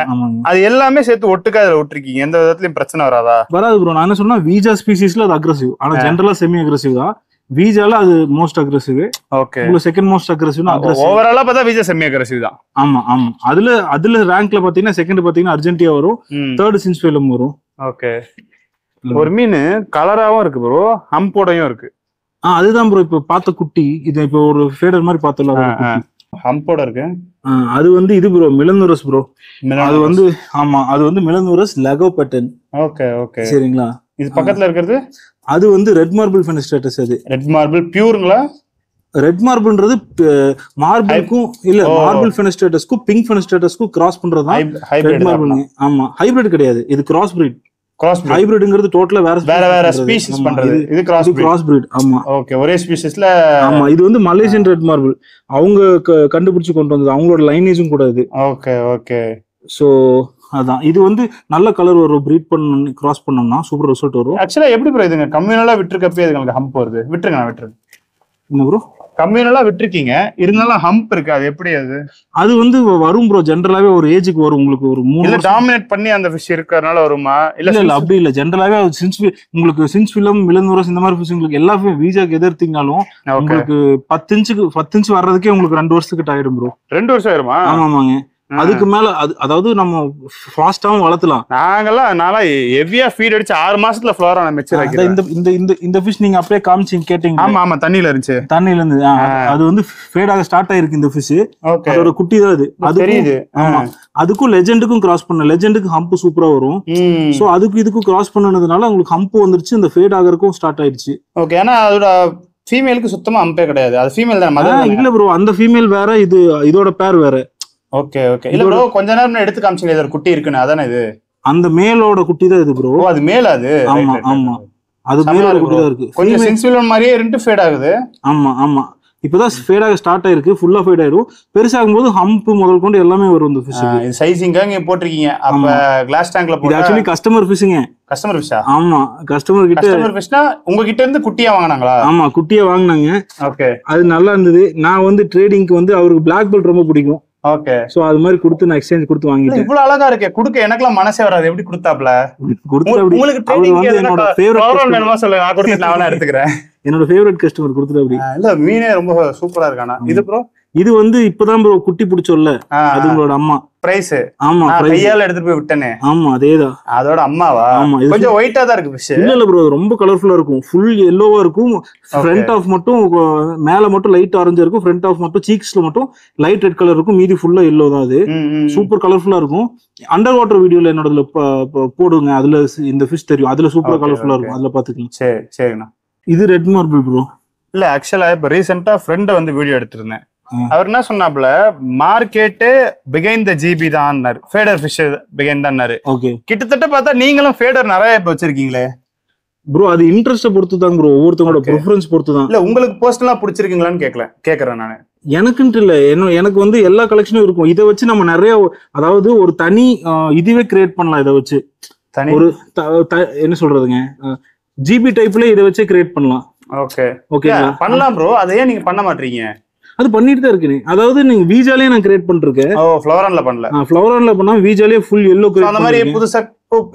அது எல்லாமே சேர்த்து ஒட்டுக்கா அதுல விட்டுருக்கீங்க, எந்த விதத்துலயும் பிரச்சனை வராதா? வராது ப்ரோ. நான் என்ன சொன்னா வீஜா ஸ்பீசிஸ்ல அது அக்ரெசிவ், ஆனா ஜெனரலா செமி அக்ரெசிவ் தான். வீஜால அது மோஸ்ட் அக்ரெசிவ். ஓகே. உங்களுக்கு செகண்ட் மோஸ்ட் அக்ரெசிவ்னா ஓவராலா பார்த்தா வீஜா செமி அக்ரெசிவ் தான். ஆமா ஆமா. அதுல ரேங்க்ல பாத்தீங்கன்னா செகண்ட் பாத்தீங்கன்னா அர்ஜென்டினா வரும், தேர்ட் சின்ஸ்ஃபைலம் வரும். ஓகே. ஒரு மீன் கலராவும் இருக்கு ப்ரோ, ஹம்போடையும் இருக்கு. அதுதான் ப்ரோ இப்ப பார்த்த குட்டி. இது இப்ப ஒரு ஃபேடர் மாதிரி பார்த்தல, ஹம்போட இருக்கு. அது வந்து இது ப்ரோ மிலனோரஸ் ப்ரோ. அது வந்து ஆமா, அது வந்து மிலனோரஸ் லெகோ பேட்டர்ன். ஓகே ஓகே சரிங்களா. இது பக்கத்துல இருக்கிறது அது வந்து ரெட் மார்பிள் ஃபெனஸ்ட்ரேட்டஸ். அது ரெட் மார்பிள் பியூர்ங்களா? ரெட் மார்பிள்ன்றது மார்பிள்க்கும் இல்ல, மார்பிள் ஃபெனஸ்ட்ரேட்டஸ்க்கும் பிங்க் ஃபெனஸ்ட்ரேட்டஸ்க்கும் கிராஸ் பண்றதுதான் ரெட் மார்பிள். ஆமா, ஹைபிரிட் கிடையாது, இது கிராஸ் பிரீட். ஹைபிரிட்ங்கிறது டோட்டலா வேற ஸ்பீஷிஸ் பண்றது. இது கிராஸ் பிரீட். ஆமா. ஓகே. ஒரே ஸ்பீஷிஸ்ல. ஆமா. இது வந்து மலேசியன் ரெட் மார்பிள் அவங்க கண்டுபிடிச்சு கொண்டு வந்தது, அவங்களோட லைனேஜும் கூட இது. Okay okay. சோ அதான் இது வந்து நல்ல கலர் வரும். பிரீட் பண்ணி கிராஸ் பண்ணோம்னா சூப்பர் ரிசல்ட் வரும். ஆக்சுவலா எப்படி ப்ரோ இதுங்க கம்யூனலா விட்டுருக்கப்பே இதுங்களுக்கு ஹம்ப் வருது? விட்டுருங்க, நான் விட்டுருங்க. என்ன ப்ரோ கம்யூனலா விட்டுருக்கீங்க, இருந்தாலும் ஹம்ப் இருக்கு, அது எப்படி? அது வந்து வரும் ப்ரோ, ஜென்ரலாவே ஒரு ஏஜுக்கு வரும். உங்களுக்கு ஒரு 3 டாமினேட் பண்ணி அந்த ஃபிஷ் இருக்கறனால வருமா? இல்ல அப்படி இல்ல. ஜென்ரலாவே உங்களுக்கு சின்ஸ்ஃபிலம், மிலனோரஸ் இந்த மாதிரி ஃபிஷ் உங்களுக்கு எல்லாமே வீஜாக்கு எதிர்த்தீங்கனாலும் உங்களுக்கு 10 இன்ச் வர்றதுக்கே உங்களுக்கு 2 வருஷத்துக்கு ஆயிடும் ப்ரோ. 2 வருஷம் ஆயிருமா? ஆமாங்க. அதுக்கு மேல அதாவது நம்ம ஃபாஸ்டாவும் வளர்த்தலாம். நான்லாம் ஹெவியா ஃபீட் அடிச்சு 6 மாசத்துல ஃப்ளோரா மெச்சூர் ஆகிடும். இந்த ஃபிஷ் நீங்க அப்படியே காமிச்சிங்க கேட்டீங்க. ஆமா ஆமா, தண்ணியில இருந்துச்சு. தண்ணியில இருந்து அது வந்து ஃபேட் ஆக ஸ்டார்ட் ஆயிருக்கு இந்த ஃபிஷ். அதோட குட்டி தான் அது. அது தெரியுது. ஆமா. அதுக்கும் லெஜெண்டுக்கும் கிராஸ் பண்ண, லெஜெண்டுக்கு ஹம்ப் சூப்பரா வரும். சோ அதுக்கு இதுக்கும் கிராஸ் பண்ணனதுனால உங்களுக்கு ஹம்ப் வந்துருச்சு, இந்த ஃபேட் ஆகறதுக்கும் ஸ்டார்ட் ஆயிடுச்சு. ஓகே. ஆனா அதோட ஃபீமேலுக்கு சுத்தமா ஹம்பே கிடையாது, அது ஃபீமேல் தான். இல்ல ப்ரோ, அந்த ஃபீமேல் வேற, இது இதோட பேர் வேற. Okay okay. இல்ல ப்ரோ, கொஞ்ச நேரம் எடுத்து காமிச்சீங்க இதோட குட்டி இருக்குன்னு, அதானே இது? அந்த மேலோட குட்டி தான் இது ப்ரோ. அது மேல? அது ஆமா ஆமா, அது மேலோட குட்டி தான் இருக்கு. கொஞ்சம் சென்சிபிள் மாதிரியே இருந்து ஃபேட் ஆகுது. ஆமா ஆமா, இப்பதான் ஃபேட் ஆக ஸ்டார்ட் ஆயிருக்கு. ஃபுல்லா ஃபேட் ஆயிரும். பெருசாகும் போது ஹம்ப் முதல் கொண்டு எல்லாமே வரும் இந்த ஃபிஷ். இது சைசிங்கா நீங்க போட்டிருக்கீங்க. அப்ப கிளாஸ் டேங்க்ல போட்டு. ஆக்சுவலி கஸ்டமர் ஃபிஷ்ங்க. கஸ்டமர் ஃபிஷா? ஆமா, கஸ்டமர் ஃபிஷ்னா உங்க கிட்ட இருந்து குட்டியா வாங்குனாங்களா? ஆமா, குட்டியா வாங்குனாங்க. ஓகே. அது நல்லா இருந்தது. நான் வந்து ட்ரேடிங்க்கு வந்து அவருக்கு பிளாக் பெல்ட் ரொம்ப பிடிக்கும். ஓகே. சோ அது மாதிரி கொடுத்து நான் எக்ஸ்சேஞ்ச் கொடுத்து வாங்கிட்டேன். இவ்வளவு அழகா இருக்கே, குடுக்க எனக்குலாம் மனசே வராது. எப்படி கொடுத்தாப்ல? உங்களுக்கு என்னோட ஃபேவரட் வேணுமா சொல்லுங்க, நான் கொடுத்து நான் எடுத்துக்கிறேன். என்னோட ஃபேவரட் கஸ்டமர் கொடுத்துட்டு அப்படி. இல்ல மீனே ரொம்ப சூப்பரா இருக்கானா இது ப்ரோ? இது வந்து இப்பதான் ப்ரோ குட்டி பிடிச்சோல்ல, அது உங்களோட அம்மா. பிரைஸ்? ஆமா, கையால எடுத்துட்டு போய் விட்டனே. ஆமா, அதேதான். அதோட அம்மாவா? ஆமா. கொஞ்சம் ஒயிட்டா தான் இருக்கு ஃபிஷ். இல்ல ப்ரோ, ரொம்ப கலர்ஃபுல்லா இருக்கும். ஃபுல் yellowவா இருக்கும். ஃப்ரண்ட் ஆஃப் மட்டும் மேல மட்டும் லைட் ஆரஞ்சா இருக்கும். ஃப்ரண்ட் ஆஃப் மட்டும் சீக்ஸ்ல மட்டும் லைட் ரெட் கலர் இருக்கும். மீதி ஃபுல்லா yellow தான். அது சூப்பர் கலர்ஃபுல்லா இருக்கும். அண்டர் வாட்டர் வீடியோல என்னோட போடுங்க, அதுல இந்த ஃபிஷ் தெரியும். அதுல சூப்பரா கலர்ஃபுல்லா இருக்கும், அதுல பாத்துக்கலாம். சரி சரிண்ணா. இது ரெட் மார்பிள் ப்ரோ. இல்ல ஆக்சுவலா இப்ப ரீசெண்டா ஃப்ரெண்ட வந்து வீடியோ எடுத்திருந்தேன். அவர் என்ன சொன்னாப்ல, மார்க்கெட்டு பிகைன் த ஜிபி தான், ஃபேடர் ஃபிஷ் பிகைன் தான். ஓகே. கிட்டத்தட்ட பார்த்தா நீங்களும் ஃபேடர் நிறைய இப்ப வச்சிருக்கீங்களே ப்ரோ. அது இன்ட்ரெஸ்ட் பொறுத்து தான் ப்ரோ, ஒவ்வொருத்தவங்களோட ப்ரிஃபரன்ஸ் பொறுத்து தான். இல்ல உங்களுக்கு பர்சனலா பிடிச்சிருக்கீங்களான்னு கேக்குறேன் நானு. எனக்குன்ட்டு இல்ல, எனக்கு வந்து எல்லா கலெக்ஷனும் இருக்கும். இதை வச்சு நம்ம நிறைய, அதாவது ஒரு தனி இதுவே கிரியேட் பண்ணலாம். இதை வச்சு ஒரு என்ன சொல்றதுங்க, ஜிபி டைப்ல இதை வச்சே கிரியேட் பண்ணலாம். ஓகே ஓகே, பண்ணலாம் ப்ரோ. அதை ஏன் நீங்க பண்ண மாட்டீங்க? அது பண்ணிட்டு தான் இருக்கு. அதாவது நீங்க வீஜாலே நான் கிரியேட் பண்ணிருக்கேன். ஃப்ளவரான்ல பண்ணல. ஃப்ளவரான்ல பண்ணா வீஜாலே ஃபுல் yellow கிரியேட் அந்த மாதிரி புதுசா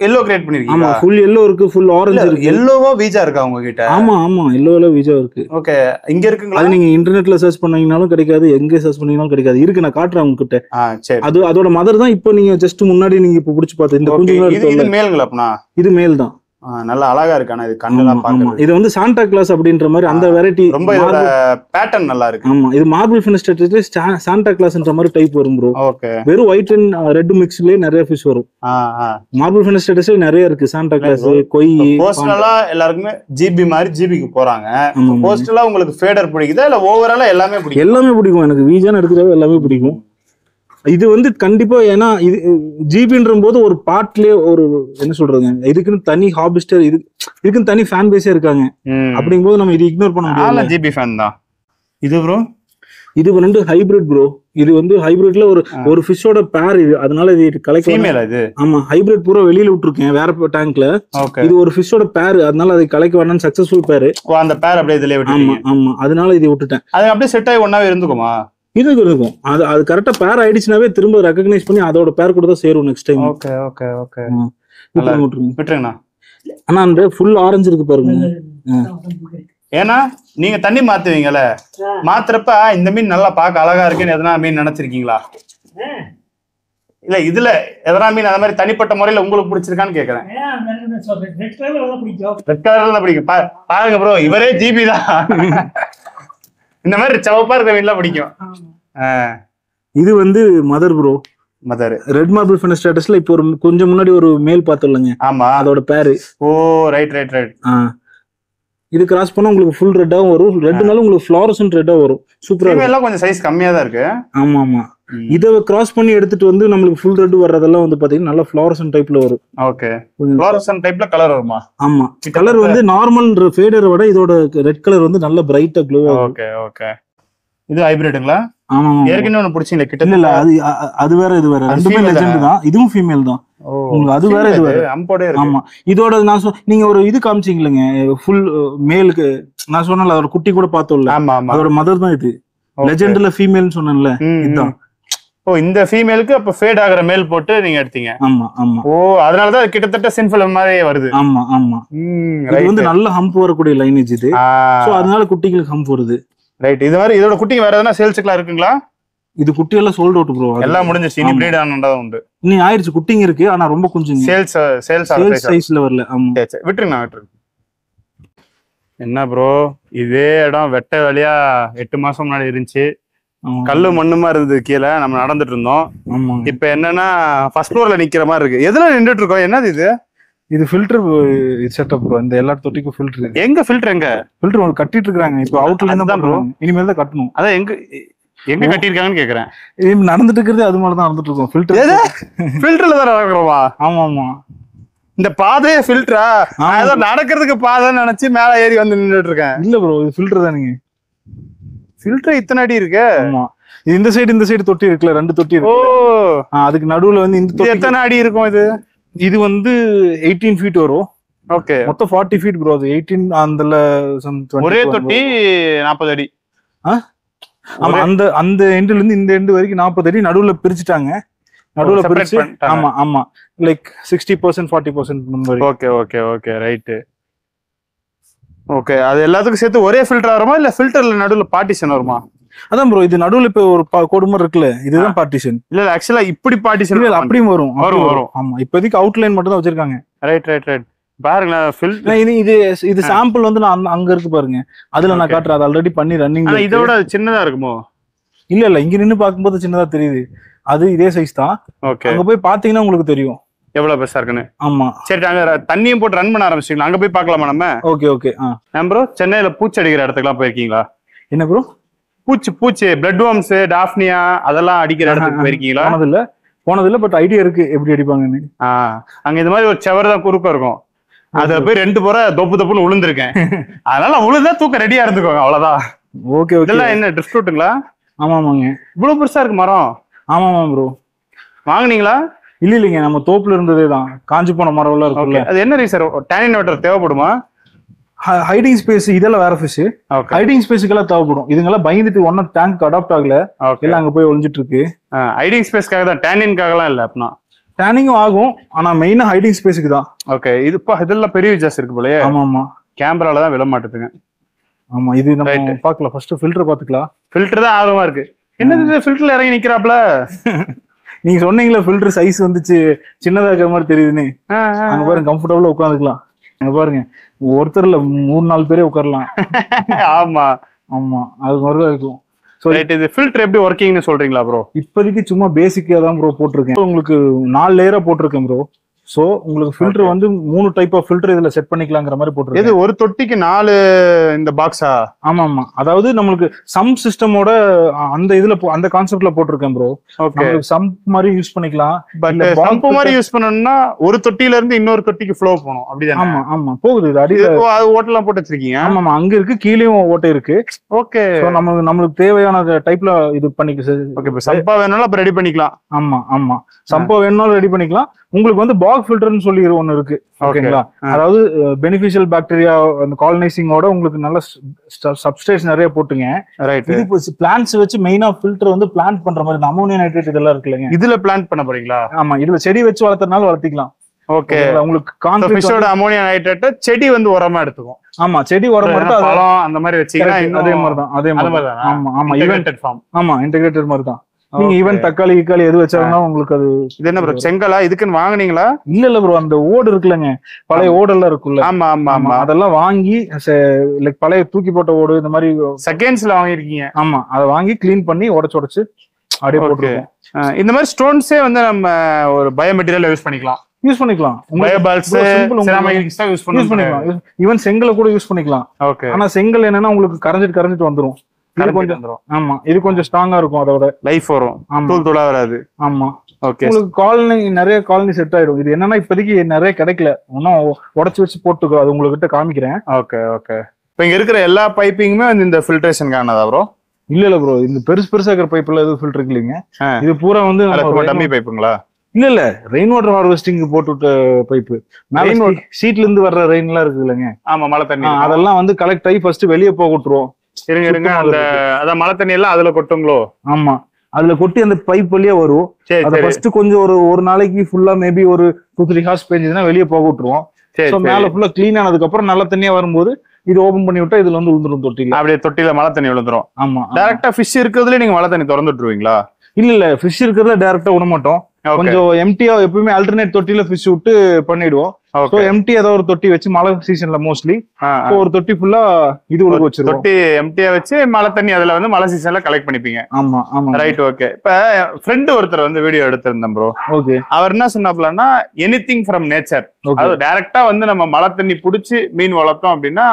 yellow கிரியேட் பண்ணிருக்கீங்க. ஆமா, ஃபுல் yellow இருக்கு, ஃபுல் ஆரஞ்சு இருக்கு. yellowவா வீஜா இருக்கா உங்க கிட்ட? ஆமா ஆமா, yellowல வீஜா இருக்கு. ஓகே. இங்க இருக்குங்களா? அது நீங்க இன்டர்நெட்ல சர்ச் பண்ணீங்கனாலும் கிடைக்காது, எங்க சர்ச் பண்ணீங்கனாலும் கிடைக்காது. இருக்கு, நான் காட்டுறேன் உங்ககிட்ட. சரி. அது அதோட மதர் தான். இப்போ நீங்க ஜஸ்ட் முன்னாடி நீங்க இப்ப புடிச்சு பார்த்து இந்த குஞ்சுங்களா இருக்கு. இது மேல்ங்களா? அப்பனா இது மேல் தான். நல்லா அழகா இருக்கு. ஆனா இது கண்ணெல்லாம் பாக்குறது. இது வந்து சாண்டா கிளாஸ் அப்படின்ற மாதிரி அந்த வெரைட்டி. ரொம்ப பேட்டர்ன் நல்லா இருக்கு. ஆமா, இது மார்பிள் ஃபெனஸ்ட்ரேட்டஸ்ல சாண்டா கிளாஸ்ன்ற மாதிரி டைப் வரும் ப்ரோ. ஓகே. வெறும் ஒயிட் அண்ட் ரெட் மிக்ஸ்லயே நிறைய ஃபிஷ் வரும். மார்பிள் ஃபெனஸ்ட்ரேட்டஸ்ல நிறைய இருக்கு. சாண்டா கிளாஸ், கொய். போஸ்டலா எல்லாருக்குமே ஜிபி மாதிரி ஜிபிக்கு போறாங்க. போஸ்டலா உங்களுக்கு ஃபேடர் பிடிக்குதா இல்ல ஓவராலா எல்லாமே பிடிக்கும்? எல்லாமே பிடிக்கும் எனக்கு. வீஜான் எடுக்கிறதா எல்லாமே பிடிக்கும். இது வந்து கண்டிப்பா, ஏன்னா இது ஜிபின்ற போது ஒரு பார்ட்லயே ஒரு என்ன சொல்றதுங்க, இதுக்குன்னு தனி ஹாபிஸ்டர், இதுக்குன்னு தனி ஃபேன் பேஸே இருக்காங்க. அப்படிங்கும் போது நம்ம இது இக்னோர் பண்ண முடியாது. ஜிபி ஃபேன் தான் இது ப்ரோ. இது வந்து ஹைபிரிட் ப்ரோ. இது வந்து ஹைபிரிட்ல ஒரு ஃபிஷ்ஷோட பேர் இது, அதனால இது கலைக்க. ஆமா, ஹைபிரிட் பூரா வெளியில விட்டுருக்கேன் வேற டேங்க்ல. இது ஒரு ஃபிஷ்ஷோட பேர், அதனால அதை கலைக்க வேணாம். சக்சஸ்ஃபுல் பேர். அந்த பேர் அப்படியே இதுல விட்டுட்டீங்க. ஆமா ஆமா, அதனால இது விட்டுட்டேன். அது அப்படியே செட் ஆகி ஒண்ணாவே இருந்துக்குமா? இது இருக்கும். அது கரெக்டா பேர் ஆயிடுச்சுனாவே திரும்ப ரெகக்னைஸ் பண்ணி அதோட பேர் கூட தான் சேரும் next time. Okay okay okay, விட்டுருங்கண்ணா. ஆனா அந்த ஃபுல் ஆரஞ்சு இருக்கு பாருங்க. ஏன்னா நீங்க தண்ணி மாத்துவீங்கல்ல, மாத்துறப்ப இந்த மீன் நல்லா பார்க்க அழகா இருக்குன்னு எதனா மீன் நினைச்சிருக்கீங்களா? இல்ல இதுல எதனா மீன் அந்த மாதிரி தனிப்பட்ட முறையில உங்களுக்கு பிடிச்சிருக்கான்னு கேக்குறேன். ரெட் கலர்ல தான் பிடிக்கும். பாருங்க ப்ரோ, இவரே ஜிபி தான். இந்த மாதிரி சவப்பா இருக்க மீன்லாம் பிடிக்கும். இது வந்து mother bro. Mother red marble ஃபினிஷ் ஸ்டேட்டஸ்ல இப்போ ஒரு கொஞ்சம் முன்னாடி ஒரு மேல் பார்த்தோம்லங்க. ஆமா, அதோட பேரு. ஓ ரைட் ரைட் ரைட். இது கிராஸ் பண்ணா உங்களுக்கு ஃபுல் ரெட்டாவும் வரும். ரெட்னால உங்களுக்கு ஃப்ளோரசன்ட் ரெட்டா வரும். சூப்பரா இருக்கு. எல்லாம் கொஞ்சம் சைஸ் கம்மியா தான் இருக்கு. ஆமா ஆமா, இத கிராஸ் பண்ணி எடுத்துட்டு வந்து நம்மளுக்கு ஃபுல் ரெட் வர்றதெல்லாம் வந்து பாத்தீங்கன்னா நல்ல ஃப்ளோரசன்ட் டைப்ல வரும். ஓகே, ஃப்ளோரசன்ட் டைப்ல கலர் வருமா? ஆமா, கலர் வந்து நார்மல் ஃபேடரை விட இதோட ரெட் கலர் வந்து நல்ல பிரைட்டா க்ளோ ஆகும். ஓகே ஓகே, இது ஹைபிரிட்ங்களா? ஆமா, ஏற்கனவே ஒன்னு பிடிச்சீங்களா கிட்ட? இல்ல அது வேற இது வேற, ரெண்டுமே லெஜெண்ட் தான். இதுவும் ஃபீமேல் தான். உங்களுக்கு அது வேற இது வேற அம்போடே இருக்கு. ஆமா, இதோட நான் நீங்க ஒரு இது காமிச்சீங்களேங்க ஃபுல் மேலுக்கு, நான் சொன்னல அதோட குட்டி கூட பார்த்தோம்ல. ஆமா ஆமா, அதோட மதர் தான் இது. லெஜெண்ட்ல ஃபீமேல்னு சொன்னேன்ல, இதுதான். ஓ, இந்த ஃபீமேலுக்கு அப்ப ஃபேட் ஆகுற மேல் போட்டு நீங்க எடுத்தீங்க. ஆமா ஆமா. ஓ, அதனால தான் கிட்டத்தட்ட சின்ஃபில் மாதிரியே வருது. ஆமா ஆமா, இது வந்து நல்ல ஹம்ப் வரக்கூடிய லைனேஜ் இது. சோ அதனால குட்டிகளுக்கு ஹம்ப் வருது. ரைட். இது மாதிரி இதோட குட்டிங்க வேற எதனா சேல்ஸ்க்குலாம் இருக்குங்களா? இது குட்டி எல்லாம் சோல்ட் அவுட் ப்ரோ. எல்லாம் முடிஞ்சிருச்சு. இனி பிரீட் ஆனதா உண்டு. இனி ஆயிருச்சு, குட்டிங்க இருக்கு. ஆனா ரொம்ப கொஞ்சம் சேல்ஸ் சைஸ்ல வரல. ஆமா, விட்டுருங்க விட்டுருங்க. என்ன ப்ரோ, இதே இடம் வெட்ட வழியா 8 மாசம் முன்னாடி இருந்துச்சு. கல்லு மண்ணுமா இருந்தது, கீழே நம்ம நடந்துட்டு இருந்தோம். இப்ப என்னன்னா ஃபர்ஸ்ட் ஃப்ளோர்ல நிக்கிற மாதிரி இருக்கு. எதுல நின்றுட்டு இருக்கோம்? என்னது இது? இது ஃபில்டர் செட்டப் ப்ரோ. இந்த எல்லா தொட்டிக்கும் ஃபில்டர். எங்க ஃபில்டர்? எங்க ஃபில்டர் கட்டிட்டு இருக்காங்க. இப்போ அவுட்ல இருந்து தான் ப்ரோ, இனிமேல் தான் கட்டணும். அதான் எங்க கட்டிருக்காங்கன்னு கேக்குறேன். நடந்துட்டு இருக்கிறது அது மாதிரி தான் நடந்துட்டு இருக்கோம். ஃபில்டர்ல தான் நடக்கிறோமா? ஆமா ஆமா, இந்த பாதையே ஃபில்டரா? ஏதோ நடக்கிறதுக்கு பாதைன்னு நினைச்சு மேல ஏறி வந்து நின்றுட்டு இருக்கேன். இல்ல ப்ரோ, இது ஃபில்டர் தான். நீங்க ஃபில்டர் இத்தனை அடி இருக்கு. ஆமா, இந்த சைடு தொட்டி இருக்குல்ல, 2 தொட்டி இருக்கு. ஓ, அதுக்கு நடுவுல வந்து இந்த தொட்டி எத்தனை அடி இருக்கும்? இது வந்து 18 ஃபீட் வரும். ஓகே, மொத்தம் 40 ஃபீட் ப்ரோ. அது 18 அந்தல ஒரே தொட்டி 40 அடி. ஆமா, அந்த எண்ட்ல இருந்து இந்த எண்ட் வரைக்கும் 40 அடி நடுவுல பிரிச்சுட்டாங்க. நடுவுல பிரிச்சு. ஆமா ஆமா, like 60% 40%. Okay okay okay, right. Okay, அது எல்லாத்துக்கும் சேர்த்து ஒரே ஃபில்டர் வருமா இல்ல ஃபில்டர்ல நடுவுல பார்ட்டிஷன் வருமா? அதான் ப்ரோ, இது நடுவுல இப்ப ஒரு கோடு மாதிரி இருக்குல்ல, இதுதான் பார்ட்டிஷன். இல்ல ஆக்சுவலா இப்படி பார்ட்டிஷன் இல்ல, அப்படியும் வரும். ஆமா, இப்போதைக்கு அவுட்லைன் மட்டும் தான் வச்சிருக்காங்க. Right right right. பாருங்க, இது சாம்பிள் வந்து நான் அங்க இருக்கு பாருங்க, அதுல நான் காட்டுறேன். அது ஆல்ரெடி பண்ணி ரன்னிங். இதோட சின்னதா இருக்குமோ? இல்ல இல்ல, இங்க நின்னு பாக்கும்போது சின்னதா தெரியுது. அது இதே சைஸ் தான். ஓகே, அங்க போய் பாத்தீங்கன்னா உங்களுக்கு தெரியும் எவ்வளவு பெருசா இருக்குன்னு. ஆமா, சரி, அங்க தண்ணியும் போட்டு ரன் பண்ண ஆரம்பிச்சிட்டீங்களா? அங்க போய் பாக்கலாமா நம்ம? Okay okay. ப்ரோ, சென்னையில பூச்சி அடிக்கிற இடத்துக்குலாம் போயிருக்கீங்களா? என்ன ப்ரோ? பூச்சி பிளட் வார்ம்ஸ், டாஃப்னியா அதெல்லாம் அடிக்கிற இடத்துக்கு போயிருக்கீங்களா? போனதில்ல, பட் ஐடியா இருக்கு எப்படி அடிப்பாங்கன்னு. அங்க இந்த மாதிரி ஒரு செவர் தான் குறுக்க இருக்கும். அதுல போய் 2 முறை தொப்புன்னு விழுந்திருக்கேன். அதனால விழுந்தா தூக்க ரெடியா இருந்துக்கோங்க, அவ்வளவுதான். Okay okay. இதெல்லாம் என்ன ட்ரிஃப்ட் ரூட்டுங்களா? ஆமா ஆமாங்க. இவ்வளவு பெருசா இருக்கு மரம். ஆமா ஆமா ப்ரோ. வாங்குனீங்களா? இல்ல இல்லைங்க, நம்ம தோப்புல இருந்ததே தான். காஞ்சி போன மரம் எல்லாம் இருக்குல்ல. அது என்ன ரீசன்? டேனின் வாட்டர் தேவைப்படுமா? ஹைடிங் ஸ்பேஸ் இதெல்லாம் வேற ஃபிஷ். ஹைடிங் ஸ்பேஸ்க்கெல்லாம் தேவைப்படும். இதுங்கெல்லாம் பயந்துட்டு ஒன்னும் டேங்க் அடாப்ட் ஆகல, எல்லாம் அங்க போய் ஒளிஞ்சிட்டு இருக்கு. ஹைடிங் ஸ்பேஸ்க்காக தான், டேனின்காகலாம் இல்ல. அப்படின்னா டேனிங்கும் ஆகும், ஆனா மெயினா ஹைடிங் ஸ்பேஸ்க்கு தான். ஓகே, இதெல்லாம் பெரிய வித்தியாசம் இருக்கு போலயே. ஆமா ஆமா, கேமரால தான் விழ மாட்டேதுங்க. ஆமா, இது நம்ம பாக்கலாம். ஃபர்ஸ்ட் ஃபில்டர் பாத்துக்கலாம். ஃபில்டர் தான் ஆர்வமா இருக்கு. என்னது ஃபில்டர்ல இறங்கி நிக்கிறாப்ல? நீங்க சொன்னீங்களா ஃபில்டர் சைஸ் வந்துச்சு சின்னதா இருக்கிற மாதிரி தெரியுதுன்னு. அங்க பாருங்க, கம்ஃபர்டபுளா உட்காந்துக்கலாம். அங்க பாருங்க, ஒருத்தர்ல 3-4 பேரே உட்காரலாம். ஆமா ஆமா, அது மாதிரிதான் இருக்கும். இது ஃபில்டர் எப்படி ஒர்க்கிங்னு சொல்றீங்களா ப்ரோ? இப்போதைக்கு சும்மா பேசிக்கா தான் ப்ரோ போட்டிருக்கேன். உங்களுக்கு 4 லேயரா போட்டிருக்கேன் ப்ரோ. சோ உங்களுக்கு ஃபில்டர் வந்து 3 டைப் ஆஃப் ஃபில்டர் இதுல செட் பண்ணிக்கலாங்கிற மாதிரி போட்டுருக்கு. இது ஒரு தொட்டிக்கு 4 இந்த பாக்ஸா? ஆமா ஆமா, அதாவது நம்மளுக்கு சம் சிஸ்டமோட அந்த இதுல அந்த கான்செப்ட்ல போட்டிருக்கேன் ப்ரோ. ஓகே, சம் மாதிரி யூஸ் பண்ணிக்கலாம். பட் சம்ப் மாதிரி யூஸ் பண்ணனும்னா ஒரு தொட்டில இருந்து இன்னொரு தொட்டிக்கு ஃப்ளோ போணும் அப்படிதானே? ஆமா ஆமா, போகுது. இது அடியில அது ஓட்டலாம் போட்டு வச்சிருக்கீங்க? ஆமா ஆமா, அங்க இருக்கு, கீழேயும் ஓட்டை இருக்கு. ஓகே, சோ நம்மளுக்கு தேவையான டைப்ல இது பண்ணிக்க. ஓகே, இப்ப சம்பா வேணாலும் அப்ப ரெடி பண்ணிக்கலாம். ஆமா ஆமா, சம்பா வேணாலும் ரெடி பண்ணிக்கலாம். உங்களுக்கு வந்து பாக் ஃபில்டர்னு சொல்லி ஒன்னு இருக்கு. ஓகேங்களா? அதாவது பெனிஃபிஷியல் பாக்டீரியா அந்த காலனைசிங்கோட உங்களுக்கு நல்ல சப்ஸ்ட்ரேட்ஸ் நிறைய போட்டுங்க. இது பிளான்ட்ஸ் வச்சு மெயினா ஃபில்டர் வந்து பிளான்ட் பண்ற மாதிரி அமோனியா நைட்ரேட் இதெல்லாம் இருக்குல்லங்க, இதுல பிளான்ட் பண்ண போறீங்களா? ஆமா, இதுல செடி வச்சு வளர்த்தறனால வளர்த்திக்கலாம். ஓகே, உங்களுக்கு கான்ஃபிஷோட அமோனியா நைட்ரேட் செடி வந்து உரமா எடுத்துக்கும். ஆமா, செடி உரம் எடுத்து பழம் அந்த மாதிரி வச்சீங்கன்னா அதே மாதிரி தான். அதே மாதிரி தான். ஆமா ஆமா, இன்டகிரேட்டட் ஃபார்ம். ஆமா, இன்டகிரேட்டட் மாதிரி தான். நீங்க ஈவன் தக்காளி கிக்காளி எது வச்சாலும் உங்களுக்கு அது. இது என்ன ப்ரோ, செங்கலா? இதுக்குன்னு வாங்குனீங்களா? இல்ல ப்ரோ, அந்த ஓடு இருக்குல்லங்க, பழைய ஓடெல்லாம் இருக்குல்ல. ஆமா ஆமா ஆமா, அதெல்லாம் வாங்கி லைக் பழைய தூக்கி போட்ட ஓடு இந்த மாதிரி செகண்ட்ஸ்ல வாங்கிருக்கீங்க? ஆமா, அதை வாங்கி கிளீன் பண்ணி உடைச்சு அப்படியே போட்டுருக்கோம். இந்த மாதிரி ஸ்டோன்ஸே வந்து நம்ம ஒரு பயோ மெட்டீரியல் யூஸ் பண்ணிக்கலாம். ஈவன் செங்கலை கூட யூஸ் பண்ணிக்கலாம். ஆனா செங்கல் என்னன்னா உங்களுக்கு கரைஞ்சிட்டு வந்துரும். ஆமா, இது கொஞ்சம் ஸ்ட்ராங்கா இருக்கும், அதோட லைஃப் வரும், தூள் தூளா வராது. ஆமா, ஓகே. உங்களுக்கு காலனி நிறைய காலனி செட் ஆயிடும். இது என்னன்னா இப்போதைக்கு நிறைய கிடைக்கல, இன்னும் உடைச்சு வச்சு போட்டுக்கோ, அது உங்ககிட்ட காமிக்கிறேன். Okay okay. இப்போ இங்க இருக்கிற எல்லா பைப்பிங்குமே இந்த ஃபில்ட்ரேஷனுக்கானதா ப்ரோ? இல்ல ப்ரோ, இந்த பெருசா இருக்கிற பைப்ல எதுவும் ஃபில்டர் இல்லைங்க. இது பூரா வந்து டம்மி பைப்புங்களா? இல்ல ரெயின் வாட்டர் ஹார்வெஸ்டிங் போட்டுவிட்ட பைப்பு. சீட்ல இருந்து வர்ற ரெயின் எல்லாம் இருக்கு இல்லைங்க. ஆமா, மழை தண்ணி அதெல்லாம் வந்து கலெக்ட் ஆகி ஃபர்ஸ்ட் வெளியே போக விட்டுருவோம். இருங்க, அந்த அதான் மழை தண்ணி எல்லாம் அதுல கொட்டுங்களோ? ஆமா, அதுல கொட்டி அந்த பைப் வழியா வரும். அத ஃபர்ஸ்ட் கொஞ்சம் ஒரு நாளைக்கு ஃபுல்லா மேபி ஒரு 2-3 ஹார்ஸ் பெஞ்சதுன்னா வெளியே போக விட்டுருவோம். மேல ஃபுல்லா கிளீன் ஆனதுக்கு அப்புறம் நல்ல தண்ணியா வரும்போது இது ஓபன் பண்ணி விட்டா இதுல வந்து விழுந்துரும் தொட்டில. அப்படியே தொட்டில மழை தண்ணி விழுந்துரும். ஆமா, டைரக்டா ஃபிஷ் இருக்கிறதுல நீங்க மழை தண்ணி திறந்து விட்டுருவீங்களா? இல்ல ஃபிஷ் இருக்கிறத டைரக்டா விட மாட்டோம். கொஞ்சம் எம்டியா எப்பவுமே ஆல்டர்னேட் தொட்டில ஃபிஷ் விட்டு பண்ணிடுவோம். சோ எம்டி ஏதோ ஒரு தொட்டி வச்சு மழை சீசன்ல மோஸ்ட்லி ஒரு தொட்டி ஃபுல்லா இது உள்ள வச்சிருவோம். தொட்டி எம்டியா வச்சு மழை தண்ணி அதுல வந்து மழை சீசன்ல கலெக்ட் பண்ணிப்பீங்க. ஆமா ஆமா, ரைட். ஓகே. இப்ப ஃப்ரெண்ட் ஒருத்தர் வந்து வீடியோ எடுத்திருந்தேன் ப்ரோ. ஓகே. அவர் என்ன சொன்னாப்லன்னா எனிதிங் ஃப்ரம் நேச்சர், அது டைரக்டா வந்து நம்ம மழை தண்ணி புடிச்சு மீன் வளர்த்தோம் அப்படின்னா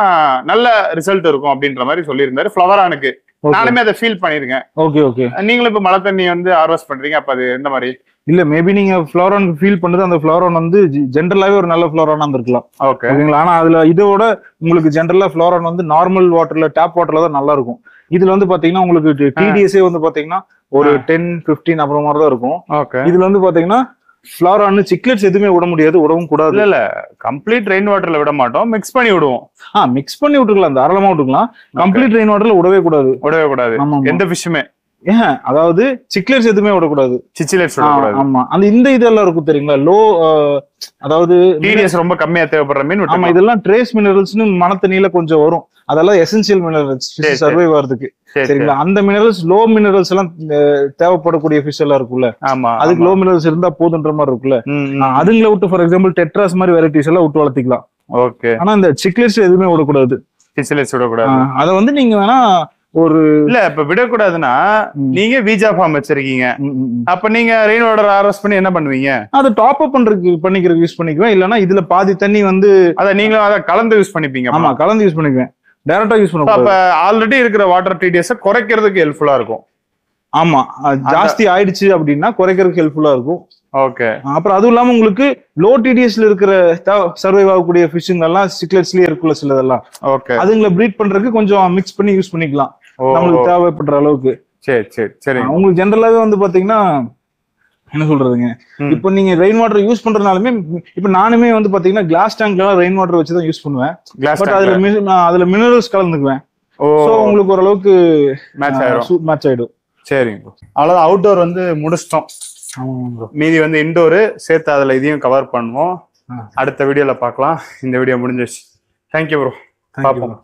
நல்ல ரிசல்ட் இருக்கும் அப்படின்ற மாதிரி சொல்லியிருந்தாரு. ஃபிளவரானுக்கு நானுமே அதை ஃபீல் பண்ணிருக்கேன். Okay okay. நீங்களும் இப்ப மழை தண்ணி வந்து ஹார்வெஸ்ட் பண்றீங்க, அப்ப அது எந்த மாதிரி? இல்ல மேபி நீங்க ஃபிளவரான் ஃபீல் பண்ணது அந்த ஃபிளவரான் வந்து ஜென்ரலாவே ஒரு நல்ல ஃபிளவரானா இருந்திருக்கலாம். ஓகேங்களா? ஆனா அதுல இதோட உங்களுக்கு ஜென்ரலா ஃபிளவரான் வந்து நார்மல் வாட்டர்ல டேப் வாட்டர்ல தான் நல்லா இருக்கும். இதுல வந்து பாத்தீங்கன்னா உங்களுக்கு டிடிஎஸ்ஏ வந்து பாத்தீங்கன்னா ஒரு 10-15 அப்புறம் மாதிரி தான் இருக்கும். இதுல வந்து பாத்தீங்கன்னா ஃபிளவரான் சிக்லெட்ஸ் எதுவுமே விட முடியாது, விடவும் கூடாது. இல்ல கம்ப்ளீட் ரெயின் வாட்டர்ல விட மாட்டோம், மிக்ஸ் பண்ணி விடுவோம். மிக்ஸ் பண்ணி விட்டுக்கலாம், தாராளமா விட்டுக்கலாம். கம்ப்ளீட் ரெயின் வாட்டர்ல விடவே கூடாது. எந்த ஃபிஷ்ஷுமே. அதாவது சிக்லெட்ஸ் எதுவுமே விடக்கூடாது. ஆமா, அந்த இந்த இதெல்லாம் இருக்கும் தெரியுங்களா, லோ, அதாவது டிடிஎஸ் ரொம்ப கம்மியா தேவைப்படுற மீன். ஆமா, இதெல்லாம் ட்ரேஸ் மினரல்ஸ்னு மழை தண்ணியில கொஞ்சம் வரும். அதெல்லாம் எசென்சியல் மினரல்ஸ் சர்வைவ் ஆகிறதுக்கு. சரிங்களா? அந்த மினரல்ஸ் லோ மினரல்ஸ் எல்லாம் தேவைப்படக்கூடிய ஃபிஷ் எல்லாம் இருக்குல்ல, அதுக்கு லோ மினரல்ஸ் இருந்தா போதுன்ற மாதிரி இருக்குல்ல, அதுங்களை விட்டு ஃபார் எக்ஸாம்பிள் டெட்ராஸ் மாதிரி வெரைட்டிஸ் எல்லாம் விட்டு வளர்த்திக்கலாம். ஓகே. ஆனா இந்த சிக்லெட்ஸ் எதுவுமே விடக்கூடாது. அதை வந்து நீங்க வேணா ஒரு இல்ல இப்ப விடக்கூடாதுன்னா நீங்க வீஜா ஃபார்ம் வச்சிருக்கீங்க, அப்ப நீங்க ரெயின் வாட்டர் ஹார்வெஸ்ட் பண்ணி என்ன பண்ணுவீங்க? அது டாப் அப் பண்ணிக்கிறதுக்கு யூஸ் பண்ணிக்குவேன். இல்லன்னா இதுல பாதி தண்ணி வந்து அத நீங்களும் அதை கலந்து யூஸ் பண்ணிப்பீங்க. ஆமா, கலந்து யூஸ் பண்ணிக்குவேன், டைரக்டா யூஸ் பண்ணுவோம். அப்ப ஆல்ரெடி இருக்கிற வாட்டர் டிடிஎஸ் குறைக்கிறதுக்கு ஹெல்ப்ஃபுல்லா இருக்கும். ஆமா, ஜாஸ்தி ஆயிடுச்சு அப்படின்னா குறைக்கிறதுக்கு ஹெல்ப்ஃபுல்லா இருக்கும். ஓகே. அப்புறம் அதுவும் இல்லாம உங்களுக்கு லோ டிடிஎஸ்ல இருக்கிற சர்வைவ் ஆகக்கூடிய ஃபிஷ்ஷுங்க எல்லாம் சிக்லெட்ஸ்லயே இருக்குல்ல சிலதெல்லாம். ஓகே. அதுங்களை ப்ரீட் பண்றதுக்கு கொஞ்சம் மிக்ஸ் பண்ணி யூஸ் பண்ணிக்கலாம் நம்மளுக்கு தேவைப்படுற அளவுக்கு. சரி சரி சரி. உங்களுக்கு ஜென்ரலாவே வந்து பாத்தீங்கன்னா என்ன சொல்றதுங்க, இப்ப நீங்க ரெயின் வாட்டர் யூஸ் பண்றதுனாலுமே இப்ப நானுமே வந்து பாத்தீங்கன்னா கிளாஸ் டேங்க்ல ரெயின் வாட்டர் வச்சுதான் யூஸ் பண்ணுவேன். பட் அதுல மினரல்ஸ் கலந்துக்குவேன். சோ உங்களுக்கு ஓரளவுக்கு மேட்ச் ஆயிடும். சரிங்க. அவ்வளவுதான், அவுட்டோர் வந்து முடிச்சிட்டோம். மீதி வந்து இன்டோரு சேர்த்து அதுல இதையும் கவர் பண்ணுவோம். அடுத்த வீடியோல பார்க்கலாம். இந்த வீடியோ முடிஞ்சிருச்சு. Thank you bro. பார்ப்போம்.